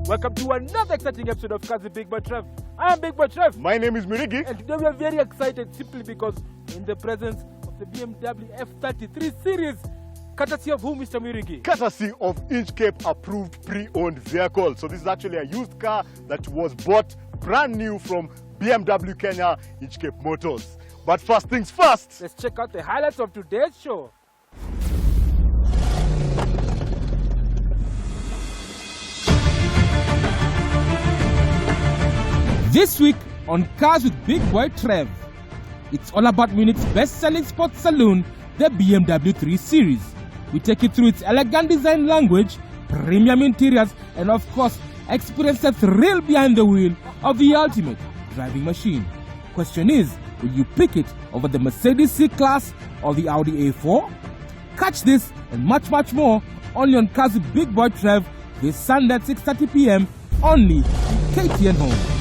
Welcome to another exciting episode of Big Boy Trev. I am Big Boy Trev. My name is Mirigi. And today we are very excited simply because in the presence of the BMW F33 series, courtesy of who, Mr. Mirigi? Courtesy of Inchcape approved pre-owned vehicle. So this is actually a used car that was bought brand new from BMW Kenya, Inchcape Motors. But first things first, let's check out the highlights of today's show. This week on Cars with Big Boy Trev, it's all about Munich's best-selling sports saloon, the BMW 3 Series. We take you through its elegant design language, premium interiors, and of course, experience the thrill behind the wheel of the ultimate driving machine. Question is, will you pick it over the Mercedes C-Class or the Audi A4? Catch this and much more only on Cars with Big Boy Trev this Sunday at 6:30 p.m. only on KTN Home.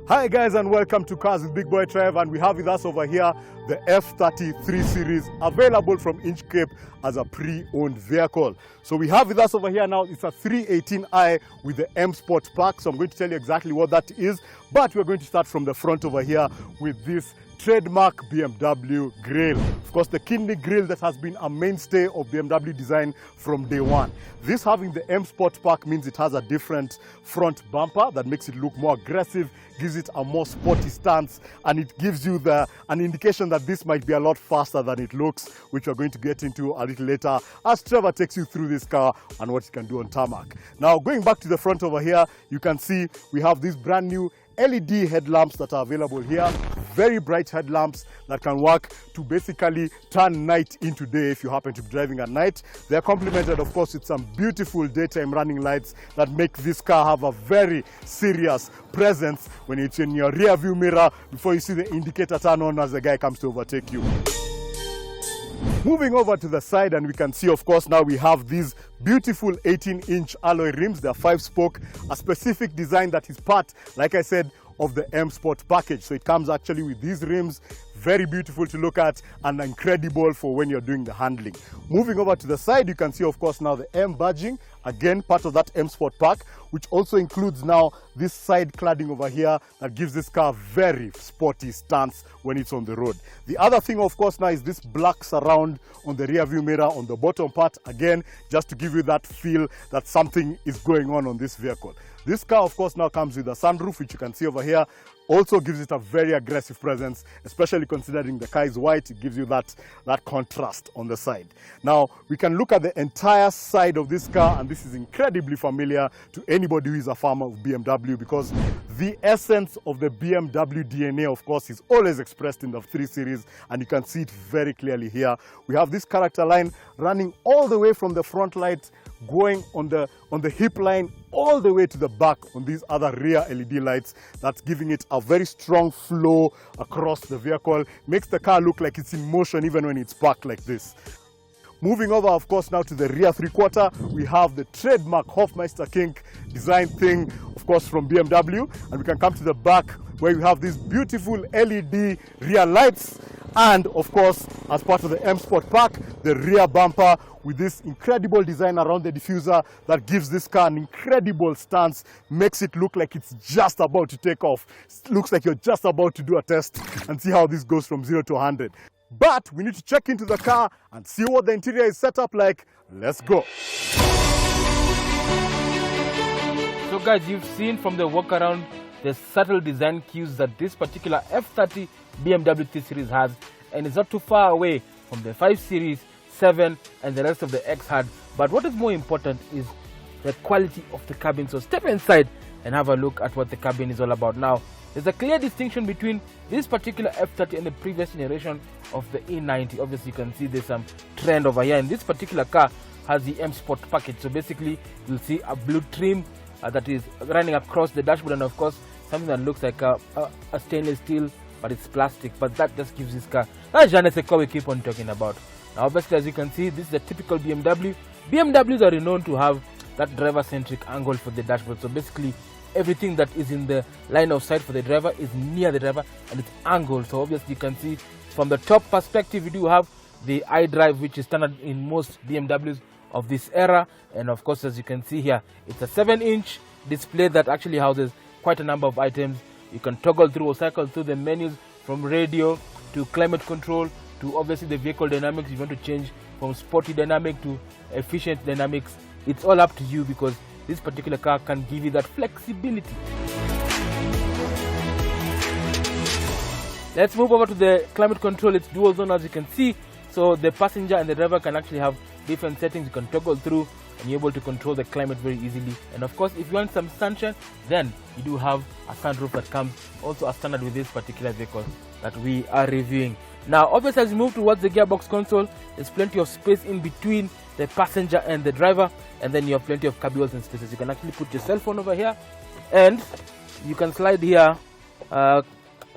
Hi guys, and welcome to Cars with Big Boy Trev, and we have with us over here the F33 series available from Inchcape as a pre-owned vehicle. So we have with us over here now, it's a 318i with the M Sport pack. So I'm going to tell you exactly what that is, but we're going to start from the front over here with this trademark BMW grille. Of course, the kidney grille that has been a mainstay of BMW design from day one. This having the M Sport pack means it has a different front bumper that makes it look more aggressive, gives it a more sporty stance, and it gives you an indication that this might be a lot faster than it looks, which we're going to get into a little later as Trevor takes you through this car and what it can do on tarmac. Now, going back to the front over here, you can see we have these brand new LED headlamps that are available here. Very bright headlamps that can work to basically turn night into day if you happen to be driving at night. They are complemented, of course, with some beautiful daytime running lights that make this car have a very serious presence when it's in your rear view mirror before you see the indicator turn on as the guy comes to overtake you. Moving over to the side, and we can see, of course, now we have these beautiful 18-inch alloy rims. They're 5-spoke, a specific design that is part, like I said, of the M Sport package. So it comes actually with these rims, very beautiful to look at and incredible for when you're doing the handling. Moving over to the side, you can see, of course, now the M badging, again part of that M Sport pack, which also includes now this side cladding over here that gives this car a very sporty stance when it's on the road. The other thing, of course, now is this black surround on the rear view mirror on the bottom part, again just to give you that feel that something is going on this vehicle. This car, of course, now comes with a sunroof, which you can see over here. Also gives it a very aggressive presence, especially considering the car is white. It gives you that contrast on the side. Now, we can look at the entire side of this car, and this is incredibly familiar to anybody who is a fan of BMW, because the essence of the BMW DNA, of course, is always expressed in the 3 Series, and you can see it very clearly here. We have this character line running all the way from the front light, going on the hip line all the way to the back on these other rear LED lights. That's giving it a very strong flow across the vehicle. Makes the car look like it's in motion even when it's parked like this. Moving over, of course, now to the rear 3/4, we have the trademark Hofmeister King design thing, of course, from BMW. And we can come to the back where you have these beautiful LED rear lights. And of course, as part of the M Sport pack, the rear bumper with this incredible design around the diffuser that gives this car an incredible stance, makes it look like it's just about to take off. It looks like you're just about to do a test and see how this goes from 0 to 100. But we need to check into the car and see what the interior is set up like. Let's go. So guys, you've seen from the walk around the subtle design cues that this particular F30 BMW 3 Series has, and it's not too far away from the 5 Series, 7 and the rest of the X had. But what is more important is the quality of the cabin. So step inside and have a look at what the cabin is all about. Now, there's a clear distinction between this particular F30 and the previous generation of the E90. Obviously, you can see there's some trend over here, and this particular car has the M Sport package. So basically, you'll see a blue trim that is running across the dashboard, and of course, something that looks like a stainless steel, but it's plastic. But that just gives this car that je ne sais quoi we keep on talking about. Now, obviously, as you can see, this is a typical BMW. BMWs are renowned to have that driver-centric angle for the dashboard. So basically, everything that is in the line of sight for the driver is near the driver and it's angled. So obviously you can see from the top perspective, you do have the iDrive, which is standard in most BMWs of this era. And of course, as you can see here, it's a 7-inch display that actually houses quite a number of items. You can toggle through or cycle through the menus, from radio to climate control to obviously the vehicle dynamics. You want to change from sporty dynamic to efficient dynamics. It's all up to you, because this particular car can give you that flexibility. Let's move over to the climate control. It's dual zone, as you can see, so the passenger and the driver can actually have different settings. You can toggle through and you're able to control the climate very easily. And of course, if you want some sunshine, then you do have a sunroof that comes also as standard with this particular vehicle that we are reviewing. Now obviously, as you move towards the gearbox console, there's plenty of space in between the passenger and the driver, and then you have plenty of cubbyholes and spaces. You can actually put your cell phone over here, and you can slide here.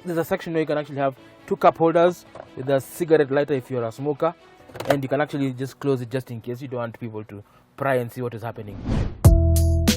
There's a section where you can actually have 2 cup holders with a cigarette lighter if you're a smoker, and you can actually just close it just in case you don't want people to pry and see what is happening.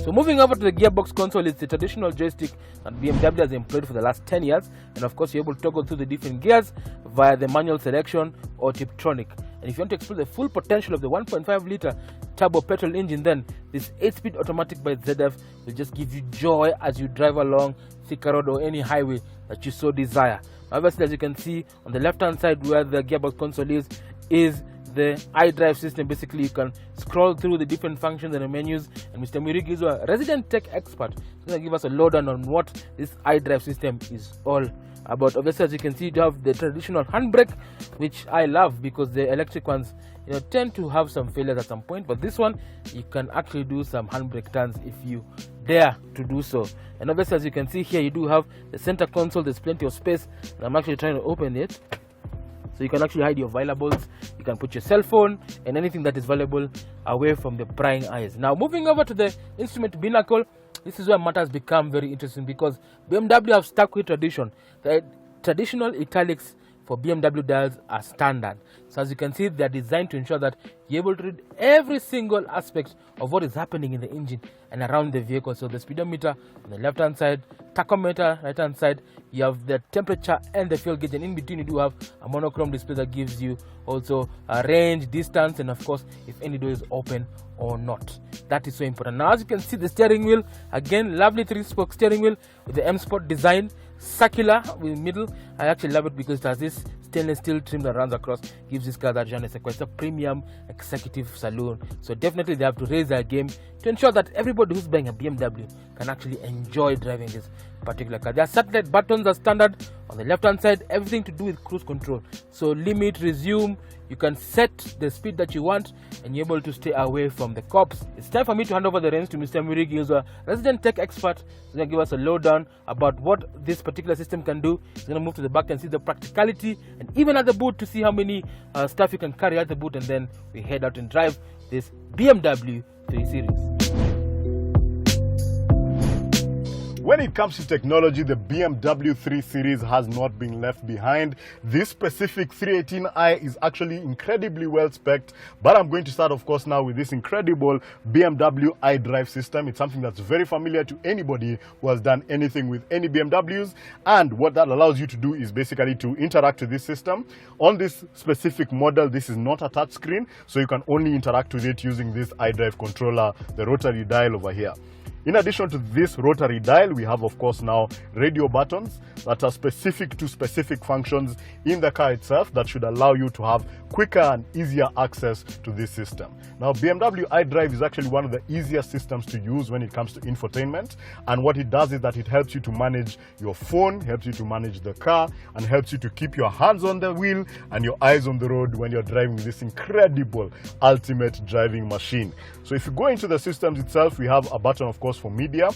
So moving over to the gearbox console, it's the traditional joystick that BMW has employed for the last 10 years, and of course you're able to toggle through the different gears via the manual selection or Tiptronic. And if you want to explore the full potential of the 1.5 litre turbo petrol engine, then this 8-speed automatic by ZF will just give you joy as you drive along Thika Road or any highway that you so desire. Obviously, as you can see on the left hand side where the gearbox console is the iDrive system. Basically, you can scroll through the different functions and the menus, and Mr. Mirigi is a resident tech expert. He's going to give us a lowdown on what this iDrive system is all about. Obviously, as you can see, you have the traditional handbrake, which I love because the electric ones tend to have some failures at some point, but this one you can actually do some handbrake turns if you dare to do so. And obviously, as you can see here, you do have the center console. There's plenty of space, and I'm actually trying to open it. So you can actually hide your valuables, you can put your cell phone and anything that is valuable away from the prying eyes. Now moving over to the instrument binnacle, this is where matters become very interesting, because BMW have stuck with tradition. The traditional italics for BMW dials are standard. So as you can see, they are designed to ensure that you're able to read every single aspect of what is happening in the engine and around the vehicle. So the speedometer on the left hand side, tachometer right hand side, you have the temperature and the fuel gauge, and in between you do have a monochrome display that gives you also a range, distance, and of course if any door is open or not. That is so important. Now as you can see, the steering wheel, again, lovely 3-spoke steering wheel with the M Sport design, circular with middle. I actually love it because it has this stainless steel trim that runs across, gives this car that genre. It's a premium executive saloon. So definitely they have to raise their game to ensure that everybody who's buying a BMW can actually enjoy driving this particular car. Their satellite buttons are standard on the left hand side, everything to do with cruise control. So limit, resume, you can set the speed that you want, and you're able to stay away from the cops. It's time for me to hand over the reins to Mr. Mirigi, who's a resident tech expert. He's going to give us a lowdown about what this particular system can do. He's going to move to the back and see the practicality, and even at the boot to see how many stuff you can carry at the boot, and then we head out and drive this BMW 3 Series. When it comes to technology, the BMW 3 Series has not been left behind. This specific 318i is actually incredibly well spec'd, but I'm going to start, of course, now with this incredible BMW iDrive system. It's something that's very familiar to anybody who has done anything with any BMWs, and what that allows you to do is basically to interact with this system. On this specific model, this is not a touchscreen, so you can only interact with it using this iDrive controller, the rotary dial over here. In addition to this rotary dial, we have, of course, now radio buttons that are specific to specific functions in the car itself that should allow you to have quicker and easier access to this system. Now, BMW iDrive is actually one of the easiest systems to use when it comes to infotainment, and what it does is that it helps you to manage your phone, helps you to manage the car, and helps you to keep your hands on the wheel and your eyes on the road when you're driving this incredible ultimate driving machine. So if you go into the systems itself, we have a button, of course, for media.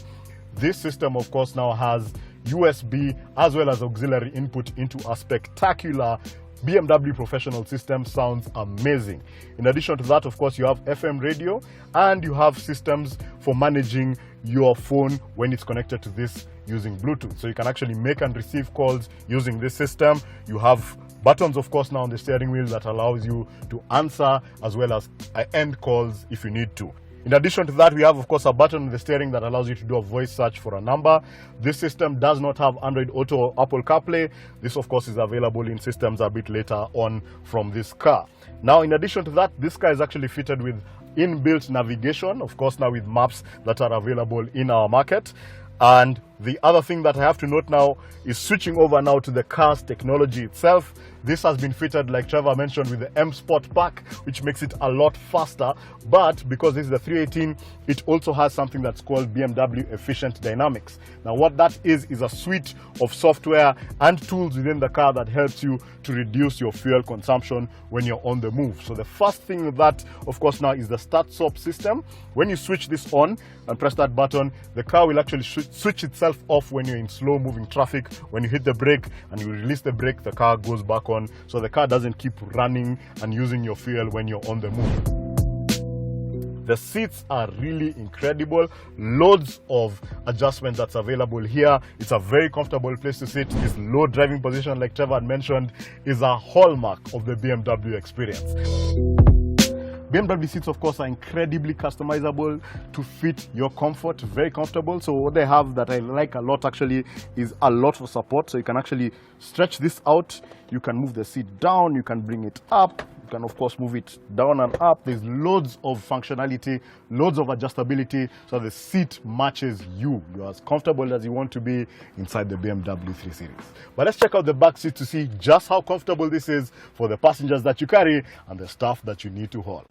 This system, of course, now has USB as well as auxiliary input into a spectacular BMW professional system. Sounds amazing. In addition to that, of course, you have FM radio, and you have systems for managing your phone when it's connected to this using Bluetooth. So you can actually make and receive calls using this system. You have buttons, of course, now on the steering wheel that allows you to answer as well as end calls if you need to. In addition to that, we have, of course, a button on the steering that allows you to do a voice search for a number. This system does not have Android Auto or Apple CarPlay. This, of course, is available in systems a bit later on from this car. Now, in addition to that, this car is actually fitted with inbuilt navigation, of course now with maps that are available in our market. And the other thing that I have to note now is switching over now to the car's technology itself. This has been fitted, like Trevor mentioned, with the M Sport pack, which makes it a lot faster. But because this is the 318, it also has something that's called BMW Efficient Dynamics. Now what that is a suite of software and tools within the car that helps you to reduce your fuel consumption when you're on the move. So the first thing with that, of course, now is the start-stop system. When you switch this on and press that button, the car will actually switch itself off when you're in slow-moving traffic. When you hit the brake and you release the brake, the car goes back on, so the car doesn't keep running and using your fuel when you're on the move. The seats are really incredible. Loads of adjustments that's available here. It's a very comfortable place to sit. This low driving position, like Trevor had mentioned, is a hallmark of the BMW experience. BMW seats, of course, are incredibly customizable to fit your comfort, very comfortable. So what they have that I like a lot actually is a lot of support. So you can actually stretch this out, you can move the seat down, you can bring it up, you can of course move it down and up. There's loads of functionality, loads of adjustability, so the seat matches you. You're as comfortable as you want to be inside the BMW 3 Series. But let's check out the back seat to see just how comfortable this is for the passengers that you carry and the stuff that you need to haul.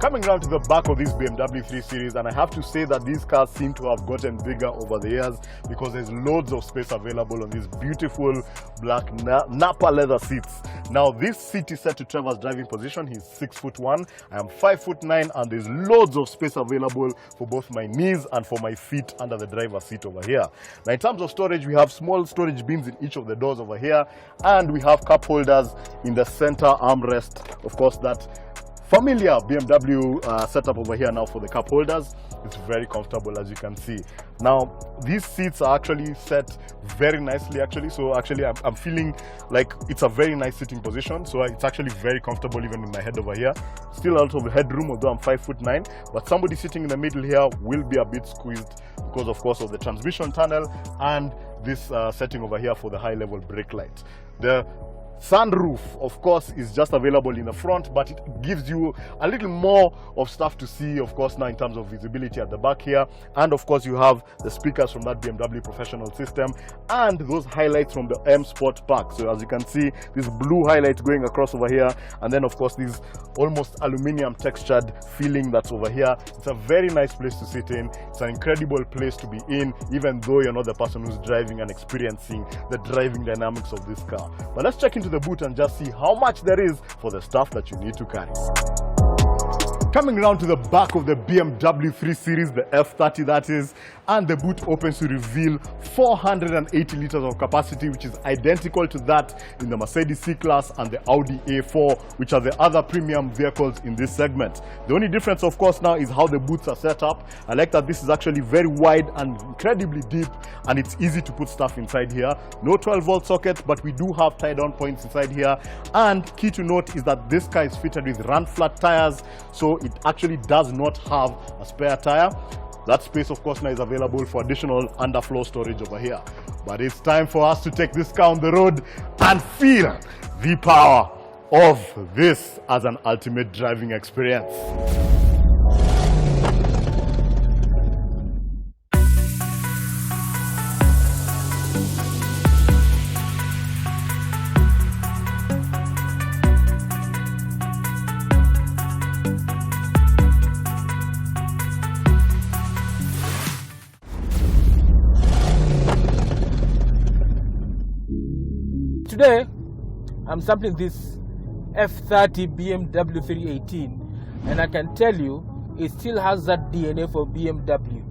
Coming down to the back of this BMW 3 Series, and I have to say that these cars seem to have gotten bigger over the years because there's loads of space available on these beautiful black Napa leather seats. Now this seat is set to Trevor's driving position. He's 6'1", I am 5'9", and there's loads of space available for both my knees and for my feet under the driver's seat over here. Now in terms of storage, we have small storage bins in each of the doors over here, and we have cup holders in the center armrest. Of course, that familiar BMW setup over here now for the cup holders. It's very comfortable, as you can see. Now these seats are actually set very nicely actually, so actually I'm feeling like it's a very nice sitting position, so it's actually very comfortable even with my head over here. Still a lot of headroom, although I'm 5'9", but somebody sitting in the middle here will be a bit squeezed because of course of the transmission tunnel and this setting over here for the high level brake light. The sunroof, of course, is just available in the front, but it gives you a little more of stuff to see, of course, now in terms of visibility at the back here. And of course, you have the speakers from that BMW professional system and those highlights from the M Sport pack. So as you can see, this blue highlight going across over here, and then of course this almost aluminium textured feeling that's over here. It's a very nice place to sit in. It's an incredible place to be in, even though you're not the person who's driving and experiencing the driving dynamics of this car. But let's check into the boot and just see how much there is for the stuff that you need to carry. Coming around to the back of the BMW 3 Series, the F30 that is, and the boot opens to reveal 480 liters of capacity, which is identical to that in the Mercedes C-Class and the Audi A4, which are the other premium vehicles in this segment. The only difference, of course, now is how the boots are set up. I like that this is actually very wide and incredibly deep, and it's easy to put stuff inside here. No 12-volt socket, but we do have tie-down points inside here. And key to note is that this car is fitted with run-flat tires, so it actually does not have a spare tire. That space, of course, now is available for additional underfloor storage over here. But it's time for us to take this car on the road and feel the power of this as an ultimate driving experience. Today, I'm sampling this F30 BMW 318, and I can tell you it still has that DNA for BMW,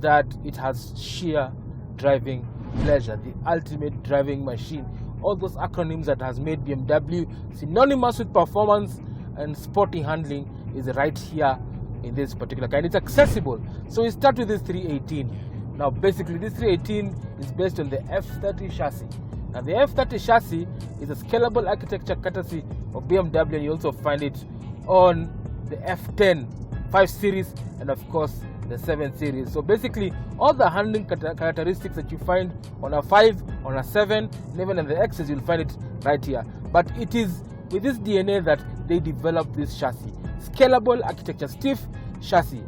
that it has sheer driving pleasure, the ultimate driving machine. All those acronyms that has made BMW synonymous with performance and sporty handling is right here in this particular car, and it's accessible. So we start with this 318. Now basically this 318 is based on the F30 chassis. Now the F30 chassis is a scalable architecture courtesy of BMW, and you also find it on the F10 5 Series and of course the 7 series. So basically, all the handling characteristics that you find on a 5, on a 7, and even on the X's, you'll find it right here. But it is with this DNA that they developed this chassis. Scalable architecture, stiff chassis.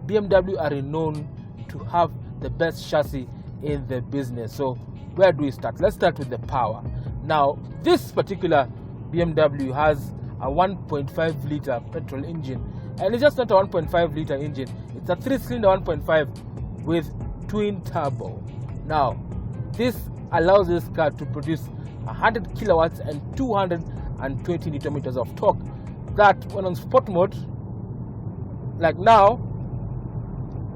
BMW are renowned to have the best chassis in the business. So where do we start? Let's start with the power. Now, this particular BMW has a 1.5 liter petrol engine, and it's just not a 1.5 liter engine, it's a 3-cylinder 1.5 with twin turbo. Now, this allows this car to produce 100 kilowatts and 220 newton meters of torque, that when on sport mode, like now,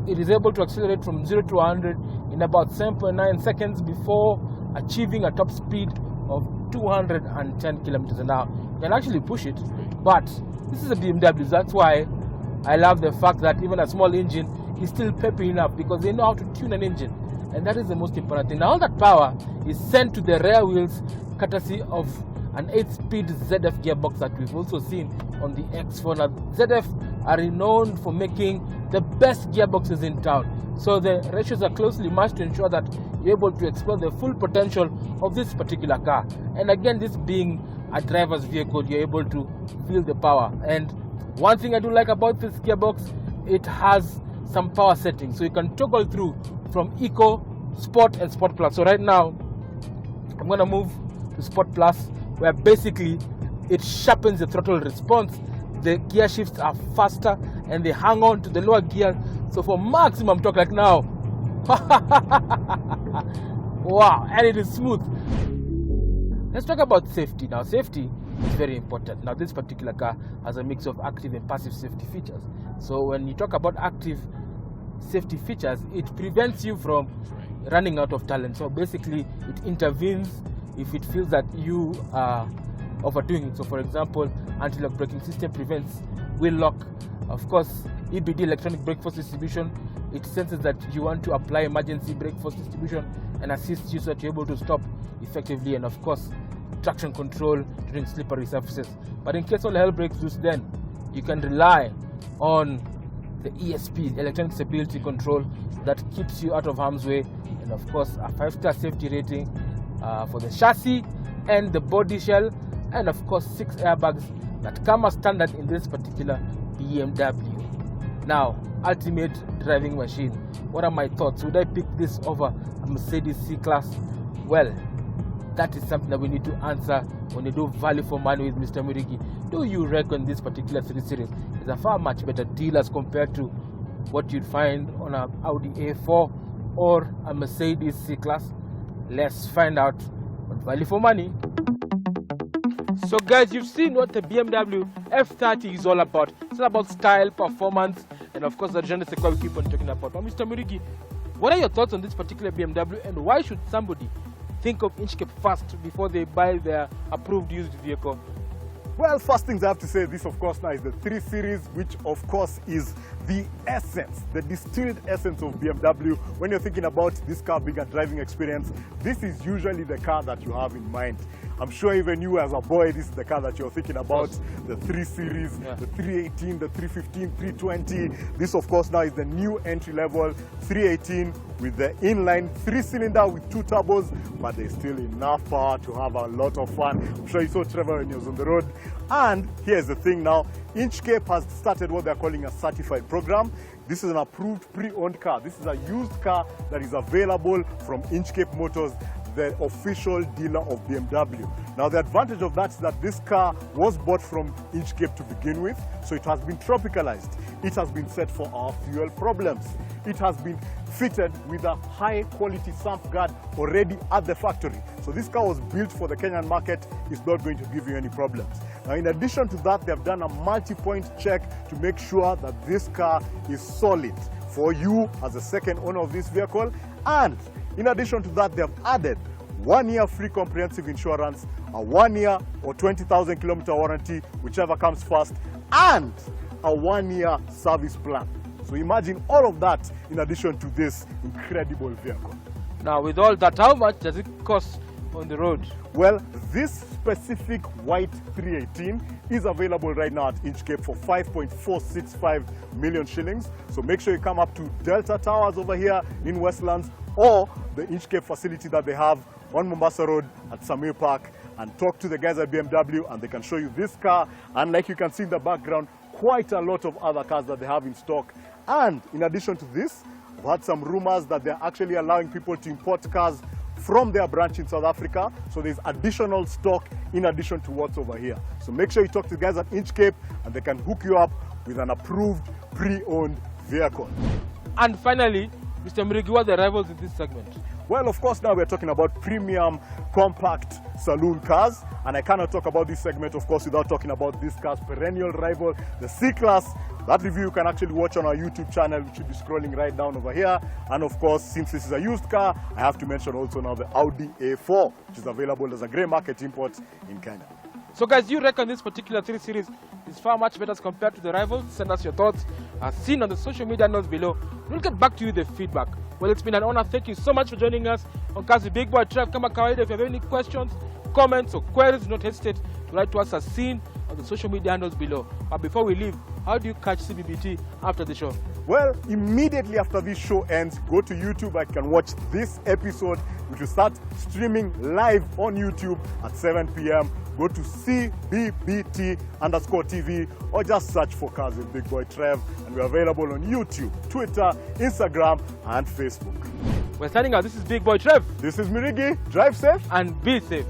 it is able to accelerate from 0 to 100 in about 7.9 seconds before achieving a top speed of 210 kilometers an hour. You can actually push it, but this is a BMW. That's why I love the fact that even a small engine is still peppy enough, because they know how to tune an engine, and that is the most important thing. Now, all that power is sent to the rear wheels courtesy of an 8-speed ZF gearbox that we've also seen on the X4. Now, ZF are renowned for making the best gearboxes in town, so the ratios are closely matched to ensure that you're able to explore the full potential of this particular car. And again, this being a driver's vehicle, you're able to feel the power. And one thing I do like about this gearbox, it has some power settings, so you can toggle through from Eco, Sport, and Sport Plus. So right now, I'm going to move to Sport Plus, where basically it sharpens the throttle response. The gear shifts are faster and they hang on to the lower gear. So for maximum torque, like now, wow, and it is smooth. Let's talk about safety. Now, safety is very important. Now, this particular car has a mix of active and passive safety features. So when you talk about active safety features, it prevents you from running out of talent. So basically, it intervenes if it feels that you are overdoing it. So for example, anti-lock braking system prevents wheel lock. Of course, EBD, electronic brake force distribution, it senses that you want to apply emergency brake force distribution and assists you so that you're able to stop effectively. And of course, traction control during slippery surfaces. But in case all hell breaks loose, then you can rely on the ESP, electronic stability control, that keeps you out of harm's way. And of course, a 5-star safety rating for the chassis and the body shell, and of course 6 airbags that come as standard in this particular BMW. Now, ultimate driving machine. What are my thoughts? Would I pick this over a Mercedes C-Class? Well, that is something that we need to answer when you do value for money with Mr. Murigi. Do you reckon this particular 3 Series is a far much better deal as compared to what you'd find on an Audi A4 or a Mercedes C-Class? Let's find out on value for money. So guys, you've seen what the BMW F30 is all about. It's all about style, performance, and of course the je ne sais quoi we keep on talking about. But Mr. Murigi, what are your thoughts on this particular BMW, and why should somebody think of Inchcape first before they buy their approved used vehicle? Well, first things I have to say, this of course now is the 3 Series, which of course is the essence, the distilled essence of BMW. When you're thinking about this car being a driving experience, this is usually the car that you have in mind. I'm sure even you as a boy, this is the car that you're thinking about, the 3 Series, the 318, the 315, 320. This of course now is the new entry-level 318 with the inline 3-cylinder with 2 turbos, but there's still enough power to have a lot of fun. I'm sure you saw Trevor when he was on the road. And here's the thing now, Inchcape has started what they're calling a certified program. This is an approved pre-owned car. This is a used car that is available from Inchcape Motors, the official dealer of BMW. Now the advantage of that is that this car was bought from Inchcape to begin with, so it has been tropicalized. It has been set for our fuel problems. It has been fitted with a high quality sump guard already at the factory. So this car was built for the Kenyan market. It's not going to give you any problems. Now in addition to that, they've done a multi-point check to make sure that this car is solid for you as a second owner of this vehicle. And in addition to that, they have added 1 year free comprehensive insurance, a 1 year or 20,000 kilometer warranty, whichever comes first, and a 1 year service plan. So imagine all of that in addition to this incredible vehicle. Now with all that, how much does it cost on the road? Well, this specific white 318 is available right now at Inchcape for 5.465 million shillings. So make sure you come up to Delta Towers over here in Westlands, or the Inchcape facility that they have on Mombasa Road at Samir Park, and talk to the guys at BMW, and they can show you this car. And like you can see in the background, quite a lot of other cars that they have in stock. And in addition to this, I've had some rumors that they're actually allowing people to import cars from their branch in South Africa. So there's additional stock in addition to what's over here. So make sure you talk to the guys at Inchcape, and they can hook you up with an approved pre-owned vehicle. And finally, Mr. Murigi, what are the rivals in this segment? Well, of course, now we're talking about premium compact saloon cars, and I cannot talk about this segment, of course, without talking about this car's perennial rival, the C-Class. That review you can actually watch on our YouTube channel, which should be scrolling right down over here. And of course, since this is a used car, I have to mention also now the Audi A4, which is available as a grey market import in Kenya. So guys, you reckon this particular 3 Series is far much better as compared to the rivals? Send us your thoughts as seen on the social media notes below. We'll get back to you with the feedback. Well, it's been an honor. Thank you so much for joining us on Cars with Big Boy Trev. Kama kawaida, if you have any questions, comments or queries, do not hesitate to write to us as seen on the social media handles below. But before we leave, how do you catch CBBT after the show? Well, immediately after this show ends, go to YouTube. I can watch this episode, which will start streaming live on YouTube at 7 p.m. Go to CBBT_TV, or just search for Cars with Big Boy Trev, and we're available on YouTube, Twitter, Instagram, and Facebook. We're signing out. This is Big Boy Trev. This is Mirigi. Drive safe and be safe.